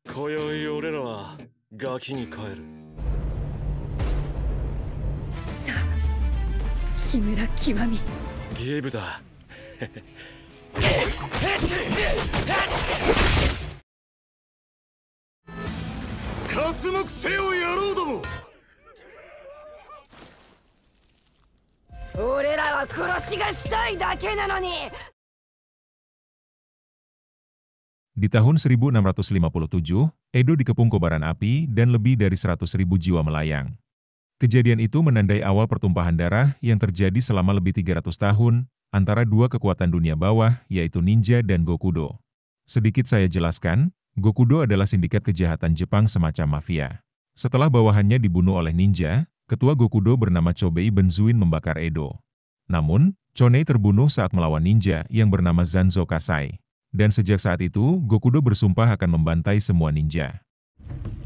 今宵俺らはガキに帰る。さあ、木村極み。ギブだ。刮目せよ野郎ども。俺らは殺しがしたいだけなのに。Di tahun 1657, Edo dikepung kobaran api dan lebih dari 100.000 jiwa melayang. Kejadian itu menandai awal pertumpahan darah yang terjadi selama lebih 300 tahun antara dua kekuatan dunia bawah, yaitu ninja dan Gokudo. Sedikit saya jelaskan, Gokudo adalah sindikat kejahatan Jepang semacam mafia. Setelah bawahannya dibunuh oleh ninja, ketua Gokudo bernama Chobei Benzuin membakar Edo. Namun, Chonei terbunuh saat melawan ninja yang bernama Zanzo Kasai. Dan sejak saat itu, Gokudo bersumpah akan membantai semua ninja.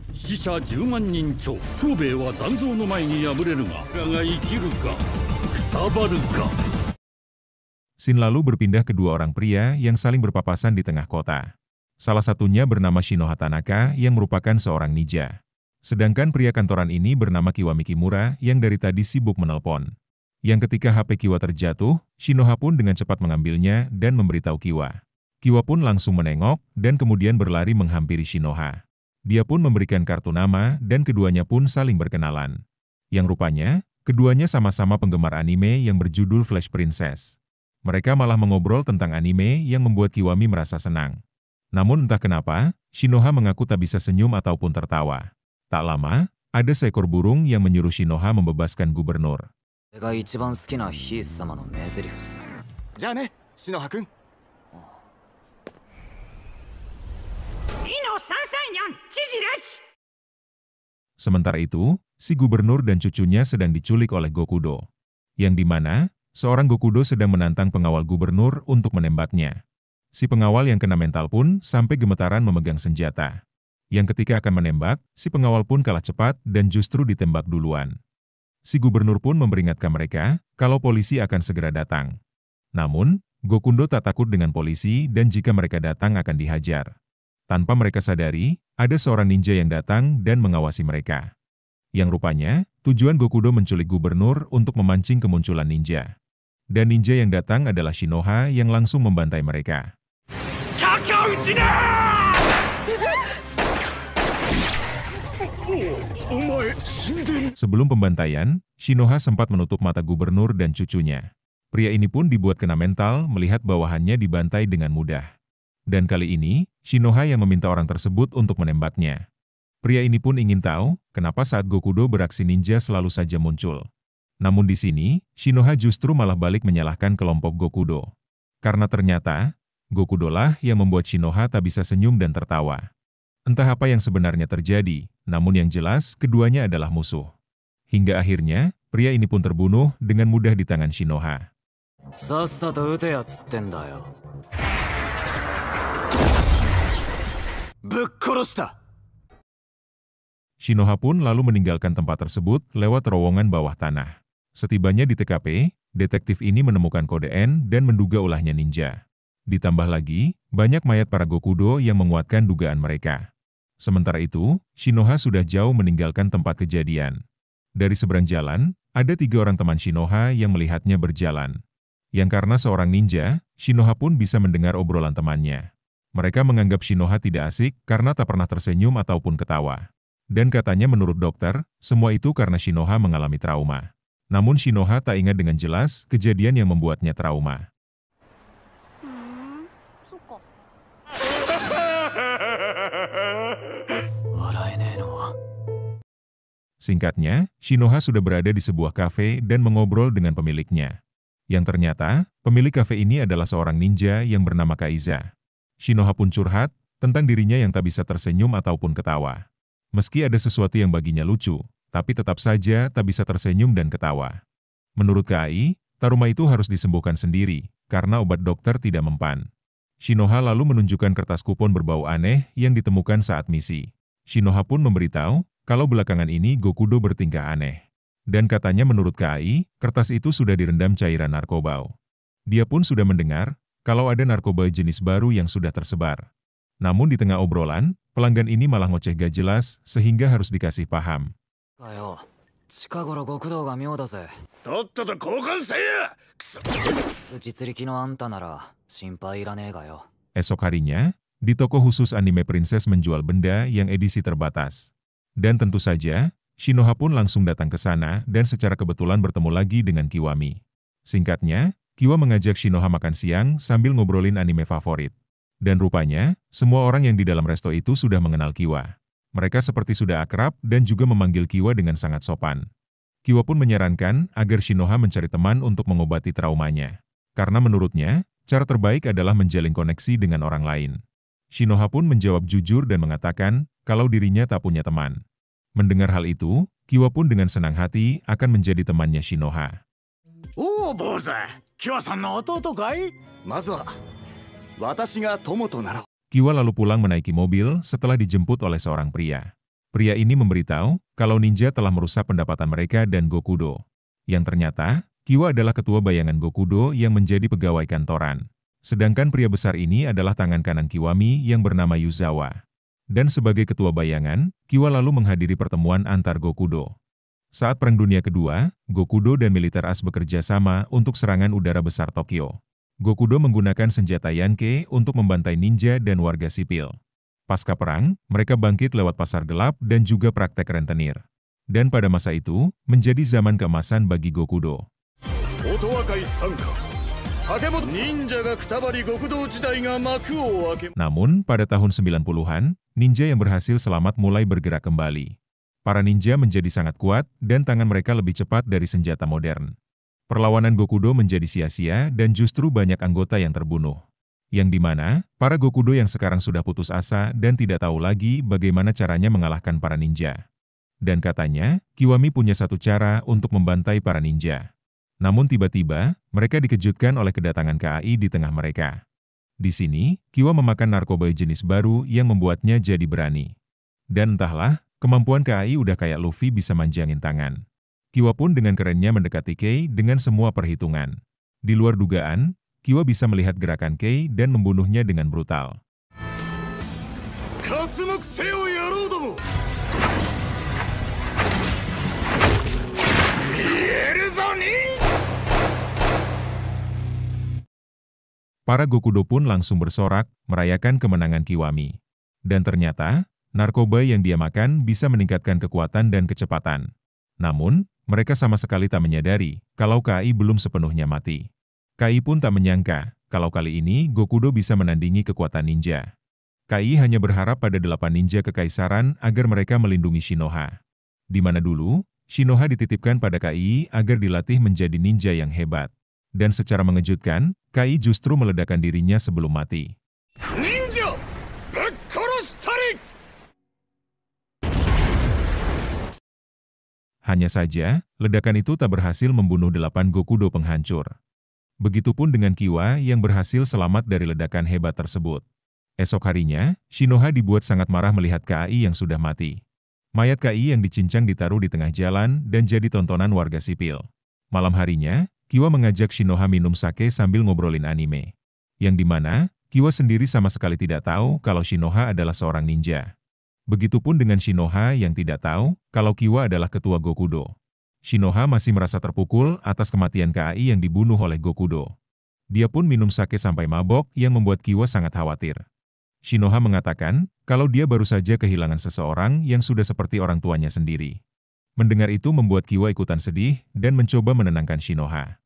死者10万人超、長兵衛は残像の前に敗れるが、我が生きるか、くたばるか。 Scene lalu berpindah ke dua orang pria yang saling berpapasan di tengah kota. Salah satunya bernama Shinoha Tanaka yang merupakan seorang ninja. Sedangkan pria kantoran ini bernama Kiwami Kimura yang dari tadi sibuk menelpon. Yang ketika HP Kiwa terjatuh, Shinoha pun dengan cepat mengambilnya dan memberitahu Kiwa. Kiwa pun langsung menengok dan kemudian berlari menghampiri Shinoha. Dia pun memberikan kartu nama dan keduanya pun saling berkenalan. Yang rupanya, keduanya sama-sama penggemar anime yang berjudul Flash Princess. Mereka malah mengobrol tentang anime yang membuat Kiwami merasa senang. Namun entah kenapa, Shinoha mengaku tak bisa senyum ataupun tertawa. Tak lama, ada seekor burung yang menyuruh Shinoha membebaskan gubernur. 俺が一番好きなヒース様の名台詞さ。じゃあね、篠葉くん。Sementara itu, si gubernur dan cucunya sedang diculik oleh Gokudo. Yang dimana, seorang Gokudo sedang menantang pengawal gubernur untuk menembaknya. Si pengawal yang kena mental pun sampai gemetaran memegang senjata. Yang ketika akan menembak, si pengawal pun kalah cepat dan justru ditembak duluan. Si gubernur pun memperingatkan mereka kalau polisi akan segera datang. Namun, Gokudo tak takut dengan polisi dan jika mereka datang akan dihajar. Tanpa mereka sadari, ada seorang ninja yang datang dan mengawasi mereka. Yang rupanya, tujuan Gokudo menculik gubernur untuk memancing kemunculan ninja. Dan ninja yang datang adalah Shinoha yang langsung membantai mereka. Sebelum pembantaian, Shinoha sempat menutup mata gubernur dan cucunya. Pria ini pun dibuat kena mental melihat bawahannya dibantai dengan mudah. Dan kali ini, Shinoha yang meminta orang tersebut untuk menembaknya. Pria ini pun ingin tahu, kenapa saat Gokudo beraksi ninja selalu saja muncul. Namun di sini, Shinoha justru malah balik menyalahkan kelompok Gokudo. Karena ternyata, Gokudo lah yang membuat Shinoha tak bisa senyum dan tertawa. Entah apa yang sebenarnya terjadi, namun yang jelas, keduanya adalah musuh. Hingga akhirnya, pria ini pun terbunuh dengan mudah di tangan Shinoha. さっさと撃てやつってんだよ。ぶっ殺した。 Shinoha pun lalu meninggalkan tempat tersebut lewat terowongan bawah tanah. Setibanya di TKP, detektif ini menemukan kode N dan menduga ulahnya ninja. Ditambah lagi, banyak mayat para Gokudo yang menguatkan dugaan mereka. Sementara itu, Shinoha sudah jauh meninggalkan tempat kejadian. Dari seberang jalan, ada 3 orang teman Shinoha yang melihatnya berjalan. Yang karena seorang ninja, Shinoha pun bisa mendengar obrolan temannya. Mereka menganggap Shinoha tidak asik karena tak pernah tersenyum ataupun ketawa. Dan katanya menurut dokter, semua itu karena Shinoha mengalami trauma. Namun Shinoha tak ingat dengan jelas kejadian yang membuatnya trauma. Singkatnya, Shinoha sudah berada di sebuah kafe dan mengobrol dengan pemiliknya. Yang ternyata, pemilik kafe ini adalah seorang ninja yang bernama Kaiza. Shinoha pun curhat tentang dirinya yang tak bisa tersenyum ataupun ketawa. Meski ada sesuatu yang baginya lucu, tapi tetap saja tak bisa tersenyum dan ketawa. Menurut KAI, trauma itu harus disembuhkan sendiri, karena obat dokter tidak mempan. Shinoha lalu menunjukkan kertas kupon berbau aneh yang ditemukan saat misi. Shinoha pun memberitahu kalau belakangan ini Gokudo bertingkah aneh. Dan katanya menurut KAI, kertas itu sudah direndam cairan narkoba. Dia pun sudah mendengar kalau ada narkoba jenis baru yang sudah tersebar. Namun di tengah obrolan, pelanggan ini malah ngoceh gak jelas sehingga harus dikasih paham. かよ、近頃極道が妙だぜ。とっとと交換せやくそ実力のあんたなら心配いらねえがよ。 Esok harinya, di toko khusus anime Princess menjual benda yang edisi terbatas. Dan tentu saja, Shinoha pun langsung datang ke sana dan secara kebetulan bertemu lagi dengan Kiwami. Singkatnya, Kiwa mengajak Shinoha makan siang sambil ngobrolin anime favorit. Dan rupanya, semua orang yang di dalam resto itu sudah mengenal Kiwa. Mereka seperti sudah akrab dan juga memanggil Kiwa dengan sangat sopan. Kiwa pun menyarankan agar Shinoha mencari teman untuk mengobati traumanya. Karena menurutnya, cara terbaik adalah menjalin koneksi dengan orang lain. Shinoha pun menjawab jujur dan mengatakan kalau dirinya tak punya teman. Mendengar hal itu, Kiwa pun dengan senang hati akan menjadi temannya Shinoha. おお坊主、キワさんの弟かい？まずは私が友となろう。 Kiwa lalu pulang menaiki mobil setelah dijemput oleh seorang pria. Pria ini memberitahu kalau ninja telah merusak pendapatan mereka dan Gokudo. Yang ternyata, Kiwa adalah ketua bayangan Gokudo yang menjadi pegawai kantoran. Sedangkan pria besar ini adalah tangan kanan Kiwami yang bernama Yuzawa. Dan sebagai ketua bayangan, Kiwa lalu menghadiri pertemuan antar Gokudo. Saat Perang Dunia Kedua, Gokudo dan militer AS bekerja sama untuk serangan udara besar Tokyo. Gokudo menggunakan senjata Yankee untuk membantai ninja dan warga sipil. Pasca perang, mereka bangkit lewat pasar gelap dan juga praktek rentenir. Dan pada masa itu, menjadi zaman keemasan bagi Gokudo. Namun, pada tahun 90-an, ninja yang berhasil selamat mulai bergerak kembali. Para ninja menjadi sangat kuat dan tangan mereka lebih cepat dari senjata modern. Perlawanan Gokudo menjadi sia-sia dan justru banyak anggota yang terbunuh. Yang dimana, para Gokudo yang sekarang sudah putus asa dan tidak tahu lagi bagaimana caranya mengalahkan para ninja. Dan katanya, Kiwami punya satu cara untuk membantai para ninja. Namun tiba-tiba, mereka dikejutkan oleh kedatangan KAI di tengah mereka. Di sini, Kiwa memakan narkoba jenis baru yang membuatnya jadi berani. Dan entahlah, kemampuan KAI udah kayak Luffy bisa manjangin tangan. Kiwa pun dengan kerennya mendekati Kei dengan semua perhitungan. Di luar dugaan, Kiwa bisa melihat gerakan Kei dan membunuhnya dengan brutal. Para Gokudo pun langsung bersorak, merayakan kemenangan Kiwami. Dan ternyata, narkoba yang dia makan bisa meningkatkan kekuatan dan kecepatan. Namun, mereka sama sekali tak menyadari kalau KAI belum sepenuhnya mati. KAI pun tak menyangka kalau kali ini Gokudo bisa menandingi kekuatan ninja. KAI hanya berharap pada 8 ninja kekaisaran agar mereka melindungi Shinoha. Di mana dulu, Shinoha dititipkan pada KAI agar dilatih menjadi ninja yang hebat. Dan secara mengejutkan, KAI justru meledakkan dirinya sebelum mati. Ninja! Bekkoros tarik! Hanya saja, ledakan itu tak berhasil membunuh 8 Gokudo penghancur. Begitupun dengan Kiwa yang berhasil selamat dari ledakan hebat tersebut. Esok harinya, Shinoha dibuat sangat marah melihat KAI yang sudah mati. Mayat KAI yang dicincang ditaruh di tengah jalan dan jadi tontonan warga sipil. Malam harinya, Kiwa mengajak Shinoha minum sake sambil ngobrolin anime. Yang dimana, Kiwa sendiri sama sekali tidak tahu kalau Shinoha adalah seorang ninja. Begitupun dengan Shinoha yang tidak tahu kalau Kiwa adalah ketua Gokudo. Shinoha masih merasa terpukul atas kematian KAI yang dibunuh oleh Gokudo. Dia pun minum sake sampai mabok yang membuat Kiwa sangat khawatir. Shinoha mengatakan kalau dia baru saja kehilangan seseorang yang sudah seperti orang tuanya sendiri. Mendengar itu membuat Kiwa ikutan sedih dan mencoba menenangkan Shinoha.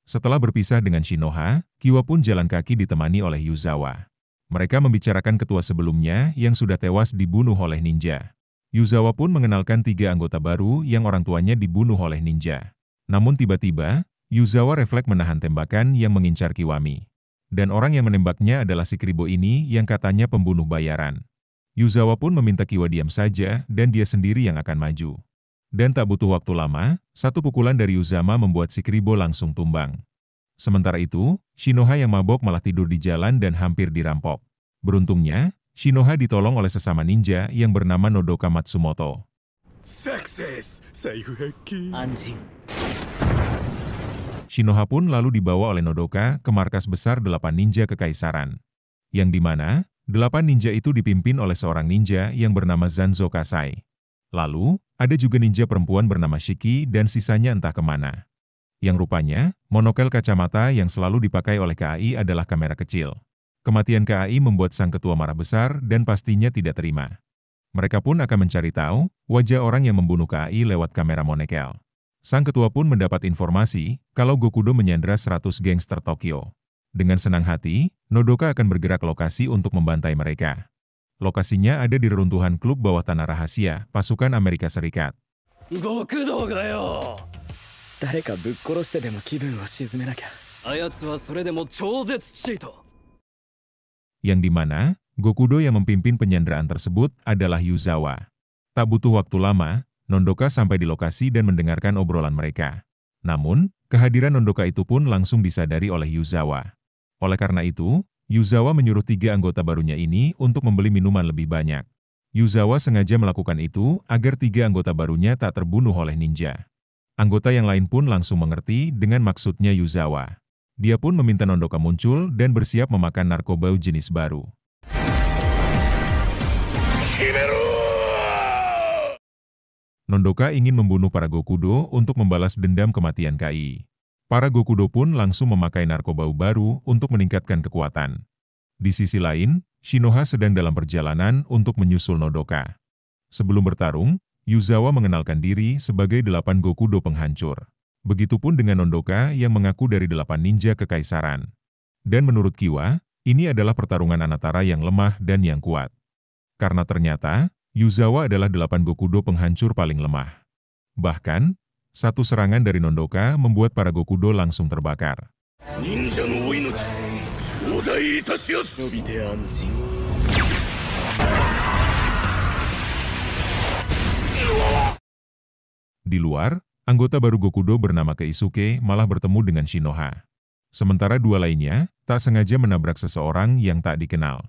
Setelah berpisah dengan Shinoha, Kiwa pun jalan kaki ditemani oleh Yuzawa. Mereka membicarakan ketua sebelumnya yang sudah tewas dibunuh oleh ninja. Yuzawa pun mengenalkan 3 anggota baru yang orang tuanya dibunuh oleh ninja. Namun tiba-tiba, Yuzawa refleks menahan tembakan yang mengincar Kiwami. Dan orang yang menembaknya adalah si Kribo ini yang katanya pembunuh bayaran. Yuzawa pun meminta Kiwa diam saja dan dia sendiri yang akan maju. Dan tak butuh waktu lama, satu pukulan dari Uzama membuat si Kribo langsung tumbang. Sementara itu, Shinoha yang mabok malah tidur di jalan dan hampir dirampok. Beruntungnya, Shinoha ditolong oleh sesama ninja yang bernama Nodoka Matsumoto. Sukses, anjing. Shinoha pun lalu dibawa oleh Nodoka ke markas besar 8 ninja kekaisaran. Yang dimana, 8 ninja itu dipimpin oleh seorang ninja yang bernama Zanzo Kasai. Lalu, ada juga ninja perempuan bernama Shiki dan sisanya entah kemana. Yang rupanya, monokel kacamata yang selalu dipakai oleh KAI adalah kamera kecil. Kematian KAI membuat sang ketua marah besar dan pastinya tidak terima. Mereka pun akan mencari tahu wajah orang yang membunuh KAI lewat kamera monokel. Sang ketua pun mendapat informasi kalau Gokudo menyandra 100 gangster Tokyo. Dengan senang hati, Nodoka akan bergerak ke lokasi untuk membantai mereka. Lokasinya ada di reruntuhan klub bawah tanah rahasia pasukan Amerika Serikat. Gokudo ga yo. Dareka bukkoroshite demo kibun wo shizumenaka. Ayatsu wa sore demo chouzetsu chito. Yang dimana, Gokudo yang memimpin penyanderaan tersebut adalah Yuzawa. Tak butuh waktu lama, Nodoka sampai di lokasi dan mendengarkan obrolan mereka. Namun, kehadiran Nodoka itu pun langsung disadari oleh Yuzawa. Oleh karena itu, Yuzawa menyuruh 3 anggota barunya ini untuk membeli minuman lebih banyak. Yuzawa sengaja melakukan itu agar 3 anggota barunya tak terbunuh oleh ninja. Anggota yang lain pun langsung mengerti dengan maksudnya Yuzawa. Dia pun meminta Nodoka muncul dan bersiap memakan narkoba jenis baru. Nodoka ingin membunuh para Gokudo untuk membalas dendam kematian KAI. Para Gokudo pun langsung memakai narkoba baru untuk meningkatkan kekuatan. Di sisi lain, Shinoha sedang dalam perjalanan untuk menyusul Nodoka. Sebelum bertarung, Yuzawa mengenalkan diri sebagai 8 Gokudo penghancur. Begitupun dengan Nodoka yang mengaku dari 8 ninja kekaisaran. Dan menurut Kiwa, ini adalah pertarungan antara yang lemah dan yang kuat. Karena ternyata, Yuzawa adalah 8 Gokudo penghancur paling lemah. Bahkan, satu serangan dari Nodoka membuat para Gokudo langsung terbakar. Ninja no inochi, shodai itashimasu. Nobite anjing. Di luar, anggota baru Gokudo bernama Keisuke malah bertemu dengan Shinoha. Sementara 2 lainnya, tak sengaja menabrak seseorang yang tak dikenal.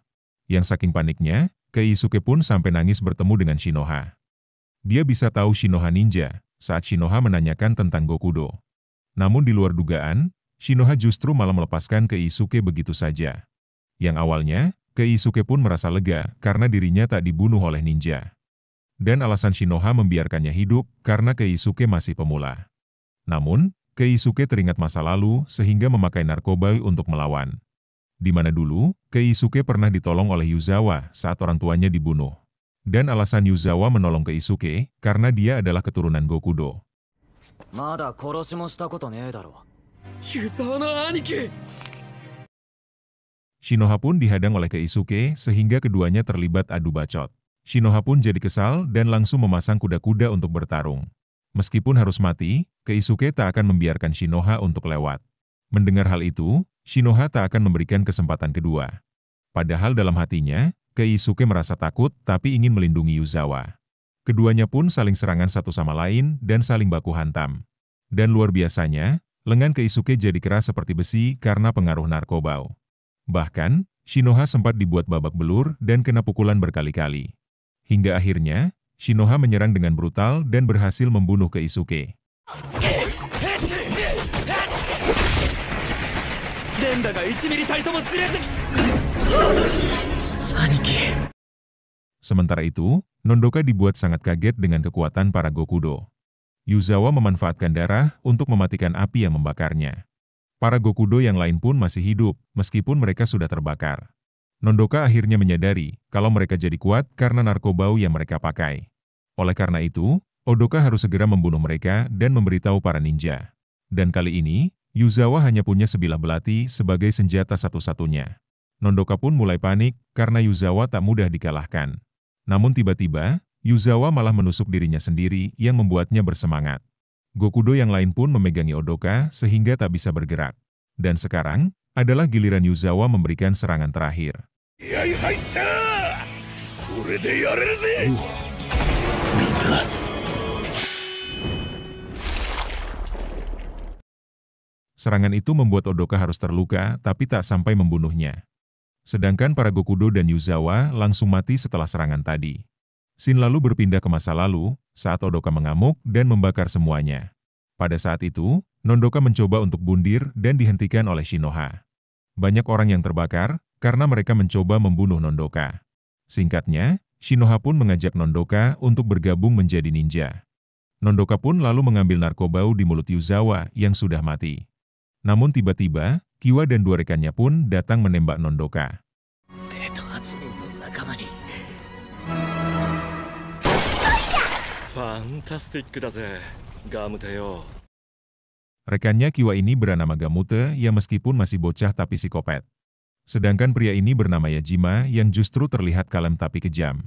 Yang saking paniknya, Keisuke pun sampai nangis bertemu dengan Shinoha. Dia bisa tahu Shinoha ninja saat Shinoha menanyakan tentang Gokudo. Namun di luar dugaan, Shinoha justru malah melepaskan Keisuke begitu saja. Yang awalnya, Keisuke pun merasa lega karena dirinya tak dibunuh oleh ninja. Dan alasan Shinoha membiarkannya hidup karena Keisuke masih pemula. Namun, Keisuke teringat masa lalu sehingga memakai narkoba untuk melawan. Di mana dulu, Keisuke pernah ditolong oleh Yuzawa saat orang tuanya dibunuh. Dan alasan Yuzawa menolong Keisuke karena dia adalah keturunan Gokudo. Shinoha pun dihadang oleh Keisuke sehingga keduanya terlibat adu bacot. Shinoha pun jadi kesal dan langsung memasang kuda-kuda untuk bertarung. Meskipun harus mati, Keisuke tak akan membiarkan Shinoha untuk lewat. Mendengar hal itu, Shinoha tak akan memberikan kesempatan kedua. Padahal dalam hatinya, Keisuke merasa takut tapi ingin melindungi Yuzawa. Keduanya pun saling serangan satu sama lain dan saling baku hantam. Dan luar biasanya, lengan Keisuke jadi keras seperti besi karena pengaruh narkoba. Bahkan, Shinoha sempat dibuat babak belur dan kena pukulan berkali-kali. Hingga akhirnya, Shinoha menyerang dengan brutal dan berhasil membunuh Keisuke. Sementara itu, Nodoka dibuat sangat kaget dengan kekuatan para Gokudo. Yuzawa memanfaatkan darah untuk mematikan api yang membakarnya. Para Gokudo yang lain pun masih hidup, meskipun mereka sudah terbakar. Nodoka akhirnya menyadari kalau mereka jadi kuat karena narkoba yang mereka pakai. Oleh karena itu, Odoka harus segera membunuh mereka dan memberitahu para ninja. Dan kali ini, Yuzawa hanya punya sebilah belati sebagai senjata satu-satunya. Nodoka pun mulai panik karena Yuzawa tak mudah dikalahkan. Namun tiba-tiba, Yuzawa malah menusuk dirinya sendiri yang membuatnya bersemangat. Gokudo yang lain pun memegangi Odoka sehingga tak bisa bergerak. Dan sekarang, adalah giliran Yuzawa memberikan serangan terakhir. Serangan itu membuat Odoka harus terluka tapi tak sampai membunuhnya. Sedangkan para Gokudo dan Yuzawa langsung mati setelah serangan tadi. Scene lalu berpindah ke masa lalu, saat Odoka mengamuk dan membakar semuanya. Pada saat itu, Nondoka mencoba untuk bundir dan dihentikan oleh Shinoha. Banyak orang yang terbakar, karena mereka mencoba membunuh Nondoka. Singkatnya, Shinoha pun mengajak Nondoka untuk bergabung menjadi ninja. Nondoka pun lalu mengambil narkobau di mulut Yuzawa yang sudah mati. Namun tiba-tiba, Kiwa dan dua rekannya pun datang menembak Nondoka. Rekannya Kiwa ini bernama Gamute yang meskipun masih bocah tapi psikopat. Sedangkan pria ini bernama Yajima yang justru terlihat kalem tapi kejam.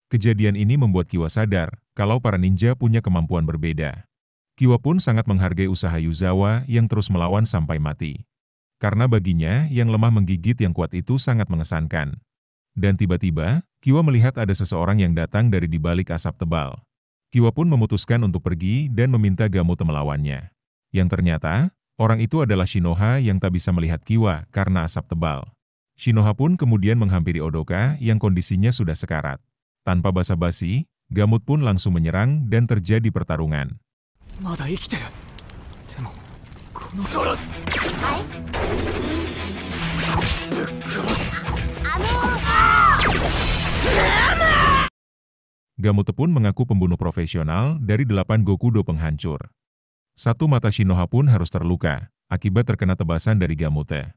Kejadian ini membuat Kiwa sadar kalau para ninja punya kemampuan berbeda. Kiwa pun sangat menghargai usaha Yuzawa yang terus melawan sampai mati. Karena baginya yang lemah menggigit yang kuat itu sangat mengesankan. Dan tiba-tiba, Kiwa melihat ada seseorang yang datang dari di balik asap tebal. Kiwa pun memutuskan untuk pergi dan meminta Gamute melawannya. Yang ternyata, orang itu adalah Shinoha yang tak bisa melihat Kiwa karena asap tebal. Shinoha pun kemudian menghampiri Odoka yang kondisinya sudah sekarat. Tanpa basa-basi, Gamute pun langsung menyerang dan terjadi pertarungan. Gamute pun mengaku pembunuh profesional dari 8 Gokudo penghancur. Satu mata Shinoha pun harus terluka, akibat terkena tebasan dari Gamute.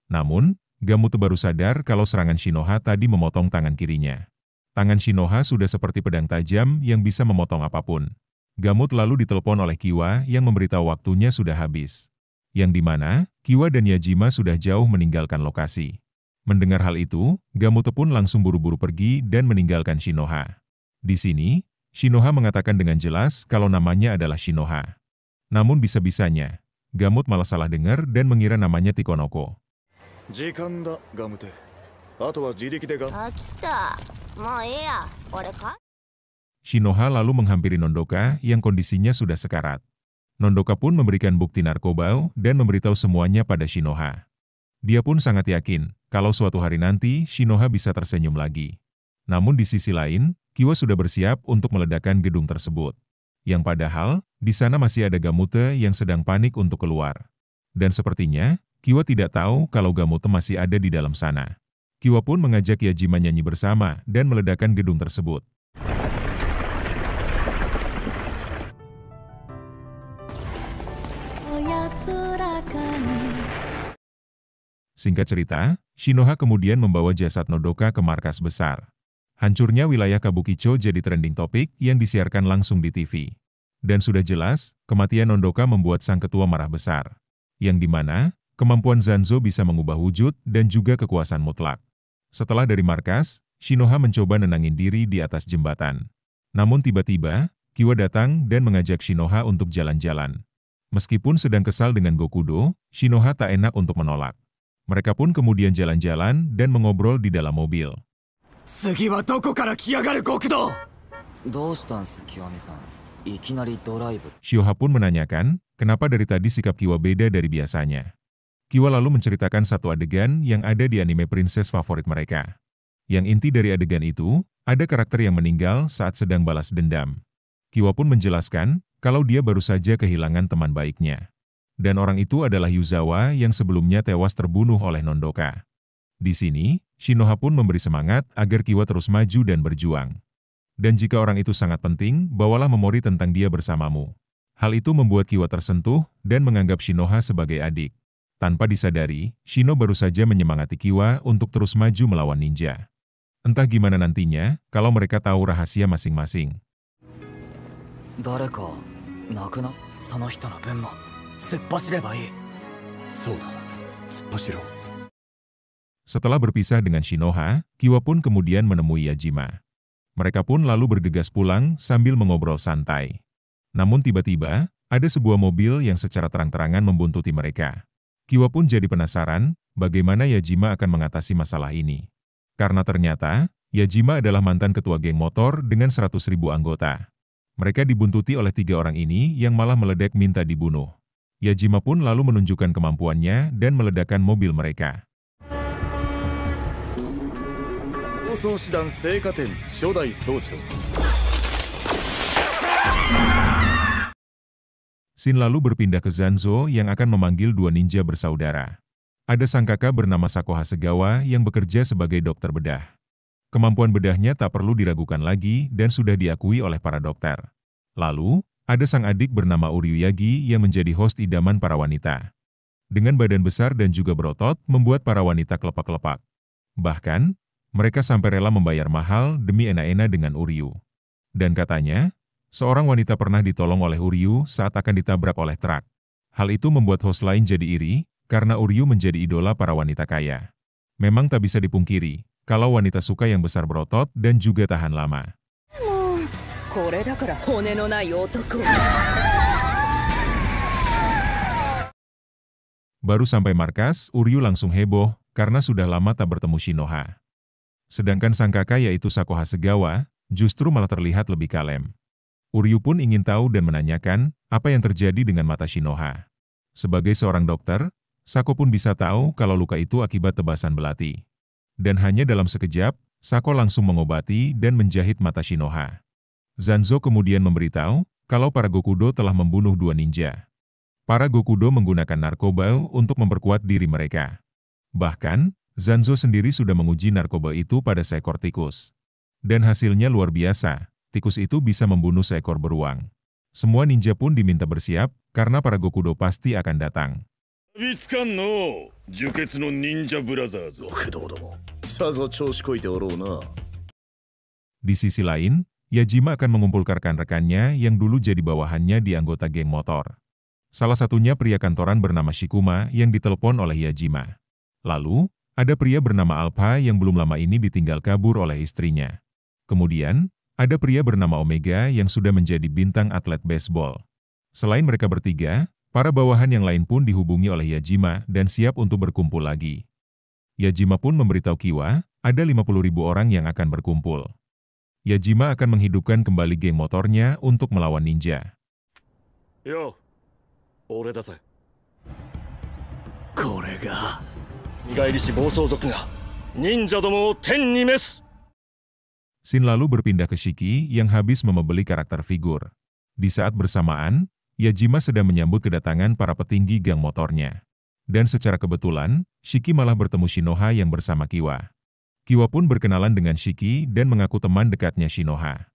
Namun, Gamute baru sadar kalau serangan Shinoha tadi memotong tangan kirinya. Tangan Shinoha sudah seperti pedang tajam yang bisa memotong apapun. Gamute lalu ditelepon oleh Kiwa yang memberitahu waktunya sudah habis. Yang dimana, Kiwa dan Yajima sudah jauh meninggalkan lokasi. Mendengar hal itu, Gamute pun langsung buru-buru pergi dan meninggalkan Shinoha. Di sini, Shinoha mengatakan dengan jelas kalau namanya adalah Shinoha. Namun bisa-bisanya, Gamute malah salah dengar dan mengira namanya Tikonoko. Shinoha lalu menghampiri Nondoka yang kondisinya sudah sekarat. Nondoka pun memberikan bukti narkobau dan memberitahu semuanya pada Shinoha. Dia pun sangat yakin kalau suatu hari nanti Shinoha bisa tersenyum lagi. Namun di sisi lain, Kiwa sudah bersiap untuk meledakkan gedung tersebut. Yang padahal, di sana masih ada Gamute yang sedang panik untuk keluar. Dan sepertinya, Kiwa tidak tahu kalau Gamute masih ada di dalam sana. Kiwa pun mengajak Yajima nyanyi bersama dan meledakkan gedung tersebut. Singkat cerita, Shinoha kemudian membawa jasad Nondoka ke markas besar. Hancurnya wilayah Kabukicho jadi trending topik yang disiarkan langsung di TV. Dan sudah jelas, kematian Nondoka membuat sang ketua marah besar. Yang dimana, kemampuan Zanzo bisa mengubah wujud dan juga kekuasaan mutlak. Setelah dari markas, Shinoha mencoba nenangin diri di atas jembatan. Namun tiba-tiba, Kiwa datang dan mengajak Shinoha untuk jalan-jalan. Meskipun sedang kesal dengan Gokudo, Shinoha tak enak untuk menolak. Mereka pun kemudian jalan-jalan dan mengobrol di dalam mobil. Shioha pun menanyakan, kenapa dari tadi sikap Kiwa beda dari biasanya. Kiwa lalu menceritakan satu adegan yang ada di anime princess favorit mereka. Yang inti dari adegan itu, ada karakter yang meninggal saat sedang balas dendam. Kiwa pun menjelaskan, kalau dia baru saja kehilangan teman baiknya. Dan orang itu adalah Yuzawa yang sebelumnya tewas terbunuh oleh Nondoka. Di sini, Shinoha pun memberi semangat agar Kiwa terus maju dan berjuang. Dan jika orang itu sangat penting, bawalah memori tentang dia bersamamu. Hal itu membuat Kiwa tersentuh dan menganggap Shinoha sebagai adik. Tanpa disadari, Shino baru saja menyemangati Kiwa untuk terus maju melawan ninja. Entah gimana nantinya, kalau mereka tahu rahasia masing-masing. Setelah berpisah dengan Shinoha, Kiwa pun kemudian menemui Yajima. Mereka pun lalu bergegas pulang sambil mengobrol santai. Namun tiba-tiba, ada sebuah mobil yang secara terang-terangan membuntuti mereka. Kiwa pun jadi penasaran, bagaimana Yajima akan mengatasi masalah ini. Karena ternyata, Yajima adalah mantan ketua geng motor dengan 100.000 anggota. Mereka dibuntuti oleh 3 orang ini yang malah meledek minta dibunuh. Yajima pun lalu menunjukkan kemampuannya dan meledakkan mobil mereka. Scene lalu berpindah ke Zanzo yang akan memanggil dua ninja bersaudara. Ada sang kakak bernama Sako Hasegawa yang bekerja sebagai dokter bedah. Kemampuan bedahnya tak perlu diragukan lagi dan sudah diakui oleh para dokter. Lalu, ada sang adik bernama Uryuyagi yang menjadi host idaman para wanita. Dengan badan besar dan juga berotot, membuat para wanita kelepak-kelepak. Bahkan, mereka sampai rela membayar mahal demi enak-enak dengan Uryu. Dan katanya, seorang wanita pernah ditolong oleh Uryu saat akan ditabrak oleh truk. Hal itu membuat host lain jadi iri, karena Uryu menjadi idola para wanita kaya. Memang tak bisa dipungkiri, kalau wanita suka yang besar berotot dan juga tahan lama. Baru sampai markas, Uryu langsung heboh, karena sudah lama tak bertemu Shinoha. Sedangkan sang kakak yaitu Sako Hasegawa, justru malah terlihat lebih kalem. Uryu pun ingin tahu dan menanyakan apa yang terjadi dengan mata Shinoha. Sebagai seorang dokter, Sako pun bisa tahu kalau luka itu akibat tebasan belati. Dan hanya dalam sekejap, Sako langsung mengobati dan menjahit mata Shinoha. Zanzo kemudian memberitahu kalau para Gokudo telah membunuh dua ninja. Para Gokudo menggunakan narkoba untuk memperkuat diri mereka. Bahkan, Zanzo sendiri sudah menguji narkoba itu pada seekor tikus. Dan hasilnya luar biasa. Tikus itu bisa membunuh seekor beruang. Semua ninja pun diminta bersiap, karena para Gokudo pasti akan datang. Di sisi lain, Yajima akan mengumpulkan rekan-rekannya yang dulu jadi bawahannya di anggota geng motor. Salah satunya pria kantoran bernama Shikuma yang ditelepon oleh Yajima. Lalu, ada pria bernama Alpha yang belum lama ini ditinggal kabur oleh istrinya. Kemudian, ada pria bernama Omega yang sudah menjadi bintang atlet baseball. Selain mereka bertiga, para bawahan yang lain pun dihubungi oleh Yajima dan siap untuk berkumpul lagi. Yajima pun memberitahu Kiwa, ada 50.000 orang yang akan berkumpul. Yajima akan menghidupkan kembali geng motornya untuk melawan ninja. Yo, ore dasai. Kore ga Nigairishi Bousouzoku ga ninja domo o ten ni mesu. Scene lalu berpindah ke Shiki yang habis membeli karakter figur. Di saat bersamaan, Yajima sedang menyambut kedatangan para petinggi gang motornya. Dan secara kebetulan, Shiki malah bertemu Shinoha yang bersama Kiwa. Kiwa pun berkenalan dengan Shiki dan mengaku teman dekatnya Shinoha.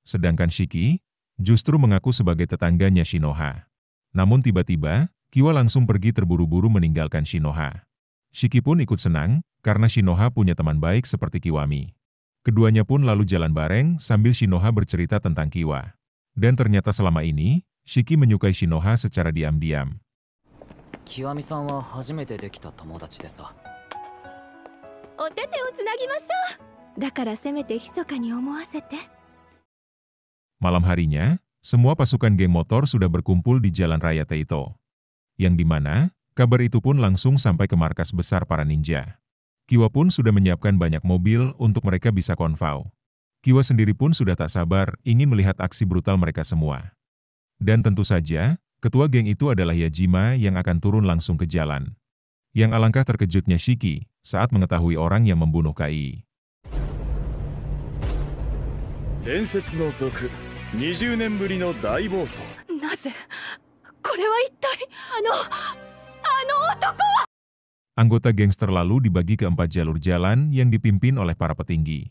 Sedangkan Shiki justru mengaku sebagai tetangganya Shinoha. Namun tiba-tiba, Kiwa langsung pergi terburu-buru meninggalkan Shinoha. Shiki pun ikut senang, karena Shinoha punya teman baik seperti Kiwami. Keduanya pun lalu jalan bareng sambil Shinoha bercerita tentang Kiwa. Dan ternyata selama ini, Shiki menyukai Shinoha secara diam-diam. Kiwami-san wa hajimete dekita tomodachi desu. Otete o tsunagimashou. Dakara semete hisoka ni omowasete. Malam harinya, semua pasukan geng motor sudah berkumpul di Jalan Raya Teito. Yang dimana, kabar itu pun langsung sampai ke markas besar para ninja. Kiwa pun sudah menyiapkan banyak mobil untuk mereka bisa konvau. Kiwa sendiri pun sudah tak sabar ingin melihat aksi brutal mereka semua. Dan tentu saja, ketua geng itu adalah Yajima yang akan turun langsung ke jalan. Yang alangkah terkejutnya Shiki saat mengetahui orang yang membunuh Kai. Densetsu no zoku, 20 nen buri no daibouso. Naze? Kore wa ittai ano otoko wa? Anggota gangster lalu dibagi ke 4 jalur jalan yang dipimpin oleh para petinggi.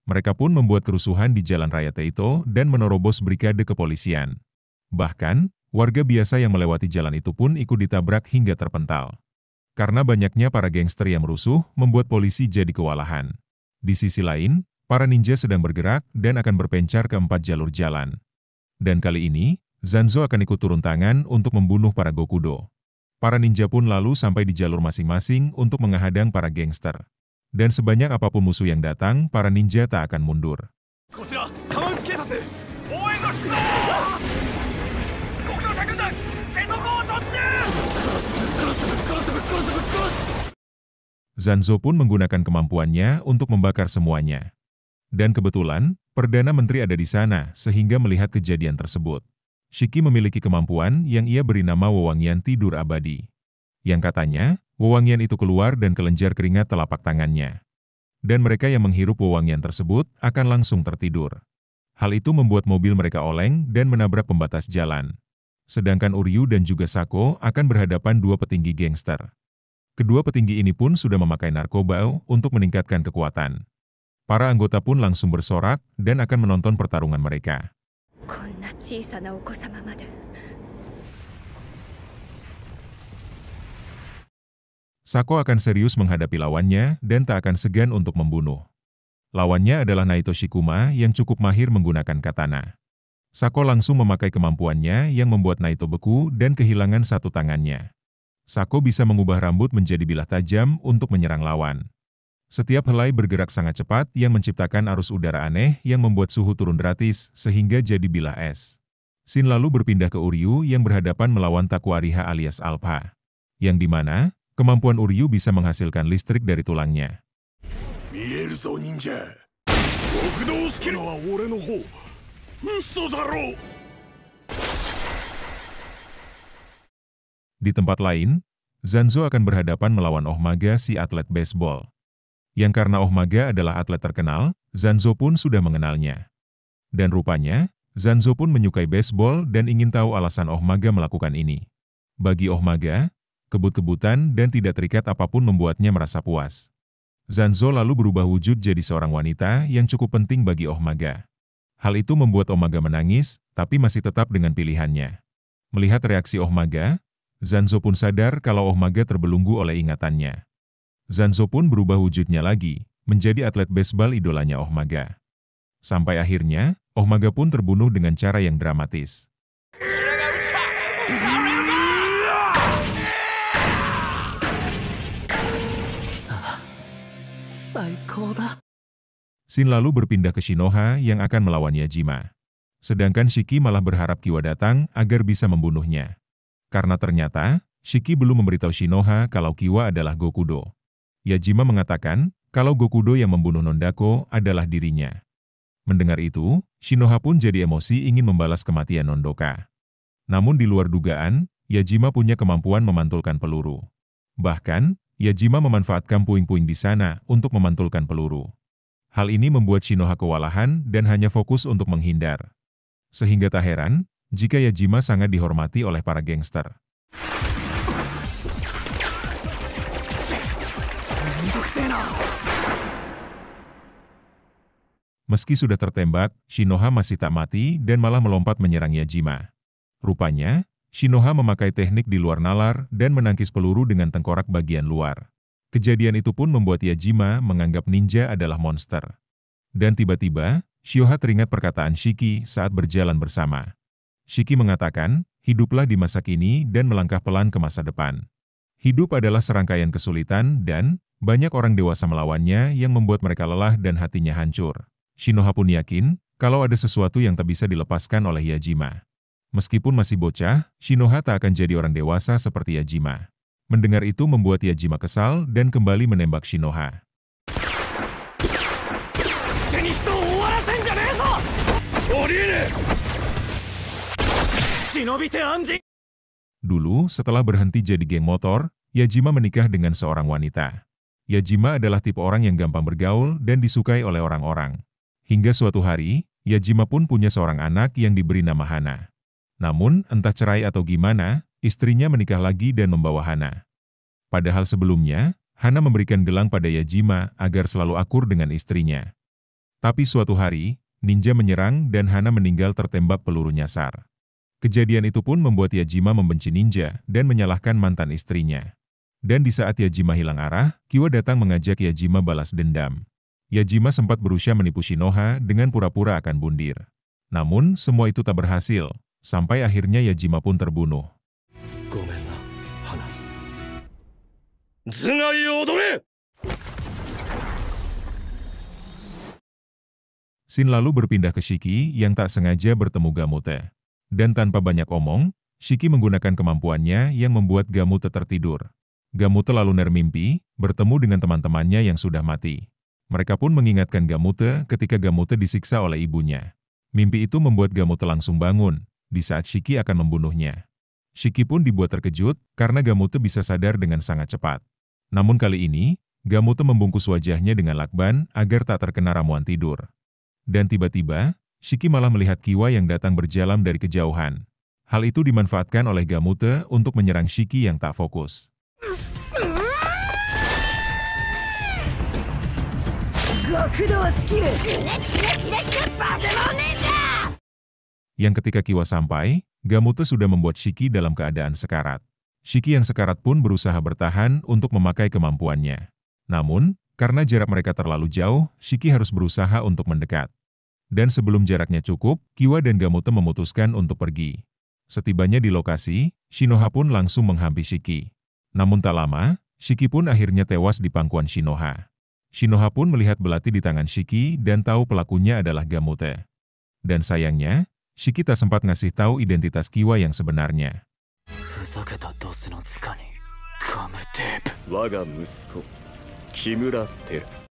Mereka pun membuat kerusuhan di Jalan Raya Teito dan menerobos brigade kepolisian. Bahkan, warga biasa yang melewati jalan itu pun ikut ditabrak hingga terpental. Karena banyaknya para gangster yang merusuh, membuat polisi jadi kewalahan. Di sisi lain, para ninja sedang bergerak dan akan berpencar ke 4 jalur jalan. Dan kali ini, Zanzo akan ikut turun tangan untuk membunuh para Gokudo. Para ninja pun lalu sampai di jalur masing-masing untuk menghadang para gangster. Dan sebanyak apapun musuh yang datang, para ninja tak akan mundur. Zanzo pun menggunakan kemampuannya untuk membakar semuanya. Dan kebetulan, Perdana Menteri ada di sana sehingga melihat kejadian tersebut. Shiki memiliki kemampuan yang ia beri nama wewangian tidur abadi. Yang katanya, wewangian itu keluar dan kelenjar keringat telapak tangannya. dan mereka yang menghirup wewangian tersebut akan langsung tertidur. Hal itu membuat mobil mereka oleng dan menabrak pembatas jalan. Sedangkan Uryu dan juga Sako akan berhadapan dua petinggi gangster. Kedua petinggi ini pun sudah memakai narkoba untuk meningkatkan kekuatan. Para anggota pun langsung bersorak dan akan menonton pertarungan mereka. Sako akan serius menghadapi lawannya dan tak akan segan untuk membunuh. Lawannya adalah Naito Shikuma yang cukup mahir menggunakan katana. Sako langsung memakai kemampuannya yang membuat Naito beku dan kehilangan satu tangannya. Sako bisa mengubah rambut menjadi bilah tajam untuk menyerang lawan. Setiap helai bergerak sangat cepat yang menciptakan arus udara aneh yang membuat suhu turun gratis sehingga jadi bilah es. Scene lalu berpindah ke Uryu yang berhadapan melawan Takuariha alias Alpha. Yang dimana kemampuan Uryu bisa menghasilkan listrik dari tulangnya. Di tempat lain, Zanzo akan berhadapan melawan Ohmaga si atlet baseball. Yang karena Ohmaga adalah atlet terkenal, Zanzo pun sudah mengenalnya. Dan rupanya, Zanzo pun menyukai baseball dan ingin tahu alasan Ohmaga melakukan ini. Bagi Ohmaga, kebut-kebutan dan tidak terikat apapun membuatnya merasa puas. Zanzo lalu berubah wujud jadi seorang wanita yang cukup penting bagi Ohmaga. Hal itu membuat Ohmaga menangis, tapi masih tetap dengan pilihannya. Melihat reaksi Ohmaga, Zanzo pun sadar kalau Ohmaga terbelenggu oleh ingatannya. Zanzo pun berubah wujudnya lagi, menjadi atlet baseball idolanya Ohmaga. Sampai akhirnya, Ohmaga pun terbunuh dengan cara yang dramatis. Scene lalu berpindah ke Shinoha yang akan melawan Yajima. Sedangkan Shiki malah berharap Kiwa datang agar bisa membunuhnya. Karena ternyata, Shiki belum memberitahu Shinoha kalau Kiwa adalah Gokudo. Yajima mengatakan kalau Gokudo yang membunuh Nondako adalah dirinya. Mendengar itu, Shinoha pun jadi emosi ingin membalas kematian Nondoka. Namun di luar dugaan, Yajima punya kemampuan memantulkan peluru. Bahkan, Yajima memanfaatkan puing-puing di sana untuk memantulkan peluru. Hal ini membuat Shinoha kewalahan dan hanya fokus untuk menghindar. Sehingga tak heran, jika Yajima sangat dihormati oleh para gangster. Meski sudah tertembak, Shinoha masih tak mati dan malah melompat menyerang Yajima. Rupanya, Shinoha memakai teknik di luar nalar dan menangkis peluru dengan tengkorak bagian luar. Kejadian itu pun membuat Yajima menganggap ninja adalah monster. Dan tiba-tiba, Shioha teringat perkataan Shiki saat berjalan bersama. Shiki mengatakan, hiduplah di masa kini dan melangkah pelan ke masa depan. Hidup adalah serangkaian kesulitan dan banyak orang dewasa melawannya yang membuat mereka lelah dan hatinya hancur. Shinoha pun yakin kalau ada sesuatu yang tak bisa dilepaskan oleh Yajima. Meskipun masih bocah, Shinoha tak akan jadi orang dewasa seperti Yajima. Mendengar itu membuat Yajima kesal dan kembali menembak Shinoha. Dulu, setelah berhenti jadi geng motor, Yajima menikah dengan seorang wanita. Yajima adalah tipe orang yang gampang bergaul dan disukai oleh orang-orang. Hingga suatu hari, Yajima pun punya seorang anak yang diberi nama Hana. Namun, entah cerai atau gimana, istrinya menikah lagi dan membawa Hana. Padahal sebelumnya, Hana memberikan gelang pada Yajima agar selalu akur dengan istrinya. Tapi suatu hari, ninja menyerang dan Hana meninggal tertembak peluru nyasar. Kejadian itu pun membuat Yajima membenci ninja dan menyalahkan mantan istrinya. Dan di saat Yajima hilang arah, Kiwa datang mengajak Yajima balas dendam. Yajima sempat berusaha menipu Shinoha dengan pura-pura akan bundir. Namun, semua itu tak berhasil. Sampai akhirnya Yajima pun terbunuh. Scene lalu berpindah ke Shiki yang tak sengaja bertemu Gamute. Dan tanpa banyak omong, Shiki menggunakan kemampuannya yang membuat Gamute tertidur. Gamute lalu nermimpi, bertemu dengan teman-temannya yang sudah mati. Mereka pun mengingatkan Gamute ketika Gamute disiksa oleh ibunya. Mimpi itu membuat Gamute langsung bangun di saat Shiki akan membunuhnya. Shiki pun dibuat terkejut karena Gamute bisa sadar dengan sangat cepat. Namun kali ini, Gamute membungkus wajahnya dengan lakban agar tak terkena ramuan tidur. Dan tiba-tiba, Shiki malah melihat Kiwa yang datang berjalan dari kejauhan. Hal itu dimanfaatkan oleh Gamute untuk menyerang Shiki yang tak fokus. Yang ketika Kiwa sampai, Gamute sudah membuat Shiki dalam keadaan sekarat. Shiki yang sekarat pun berusaha bertahan untuk memakai kemampuannya. Namun, karena jarak mereka terlalu jauh, Shiki harus berusaha untuk mendekat. Dan sebelum jaraknya cukup, Kiwa dan Gamute memutuskan untuk pergi. Setibanya di lokasi, Shinoha pun langsung menghampiri Shiki. Namun tak lama, Shiki pun akhirnya tewas di pangkuan Shinoha. Shinoha pun melihat belati di tangan Shiki dan tahu pelakunya adalah Gamute. Dan sayangnya, Shiki tak sempat ngasih tahu identitas Kiwa yang sebenarnya. ふざけたドスの塚にガムテープ。我が息子木村輝。